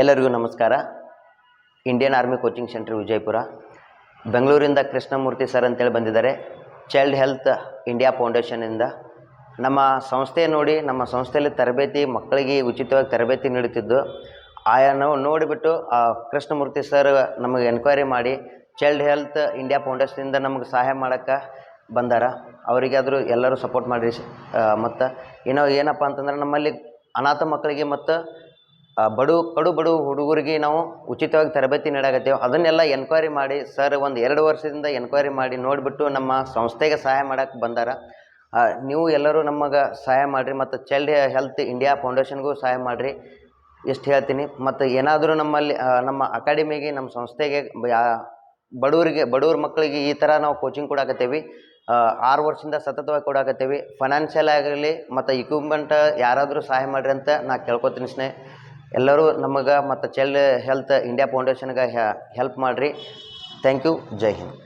ಎಲ್ಲರಿಗೂ ನಮಸ್ಕಾರ. Indian army coaching centre Vijayapura, ಬೆಂಗಳೂರಿಂದ ಕೃಷ್ಣಮೂರ್ತಿ ಸರ್ ಅಂತೇಳಿ ಬಂದಿದ್ದಾರೆ. ಚೈಲ್ಡ್ ಹೆಲ್ತ್ ಇಂಡಿಯಾ ಫೌಂಡೇಶನಿಂದ ನಮ್ಮ ಸಂಸ್ಥೆ ನೋಡಿ, ನಮ್ಮ ಸಂಸ್ಥೆಯಲ್ಲಿ ತರಬೇತಿ ಮಕ್ಕಳಿಗೆ ಉಚಿತವಾಗಿ ತರಬೇತಿ ನೀಡುತ್ತಿದ್ದು, ನಾವು ನೋಡಿಬಿಟ್ಟು ಕೃಷ್ಣಮೂರ್ತಿ ಸರ್ ನಮಗೆ ಎನ್ಕ್ವೈರಿ ಮಾಡಿ ಚೈಲ್ಡ್ ಹೆಲ್ತ್ ಇಂಡಿಯಾ ಫೌಂಡೇಶನಿಂದ ನಮಗೆ ಸಹಾಯ ಮಾಡೋಕ್ಕೆ ಬಂದಾರ. ಅವರಿಗಾದರೂ ಎಲ್ಲರೂ ಸಪೋರ್ಟ್ ಮಾಡಿರಿ. ಮತ್ತು ಏನಪ್ಪ ಅಂತಂದ್ರೆ, ನಮ್ಮಲ್ಲಿ ಅನಾಥ ಮಕ್ಕಳಿಗೆ ಮತ್ತು ಕಡು ಹುಡುಗರಿಗೆ ನಾವು ಉಚಿತವಾಗಿ ತರಬೇತಿ ನೀಡಾಕತ್ತೇವೆ. ಅದನ್ನೆಲ್ಲ ಎನ್ಕ್ವೈರಿ ಮಾಡಿ ಸರ್ 1-2 ವರ್ಷದಿಂದ ಎನ್ಕ್ವೈರಿ ಮಾಡಿ ನೋಡಿಬಿಟ್ಟು ನಮ್ಮ ಸಂಸ್ಥೆಗೆ ಸಹಾಯ ಮಾಡೋಕ್ಕೆ ಬಂದಾರ. ನೀವು ಎಲ್ಲರೂ ನಮಗೆ ಸಹಾಯ ಮಾಡಿರಿ ಮತ್ತು ಚೈಲ್ಡ್ ಹೆಲ್ತ್ ಇಂಡಿಯಾ ಫೌಂಡೇಶನ್ಗೂ ಸಹಾಯ ಮಾಡಿರಿ, ಎಷ್ಟು ಹೇಳ್ತೀನಿ. ಮತ್ತು ಏನಾದರೂ ನಮ್ಮಲ್ಲಿ ನಮ್ಮ ಅಕಾಡೆಮಿಗೆ, ನಮ್ಮ ಸಂಸ್ಥೆಗೆ ಬಡವ್ರ ಮಕ್ಕಳಿಗೆ ಈ ಥರ ನಾವು ಕೋಚಿಂಗ್ ಕೊಡಾಕತ್ತೇವೆ. 6 ವರ್ಷದಿಂದ ಸತತವಾಗಿ ಕೊಡಾಕತ್ತೇವೆ. ಫೈನಾನ್ಷಿಯಲ್ ಆಗಲಿ ಮತ್ತು ಇಕ್ವಿಪ್ಮೆಂಟ್ ಯಾರಾದರೂ ಸಹಾಯ ಮಾಡಿರಿ ಅಂತ ನಾ ಕೇಳ್ಕೊತೀನಿ. ಎಲ್ಲರೂ ನಮಗೆ ಮತ್ತು ಚೈಲ್ಡ್ ಹೆಲ್ತ್ ಇಂಡಿಯಾ ಫೌಂಡೇಶನ್ಗೆ ಹೆಲ್ಪ್ ಮಾಡಿರಿ. Thank you. ಜೈ ಹಿಂದ್.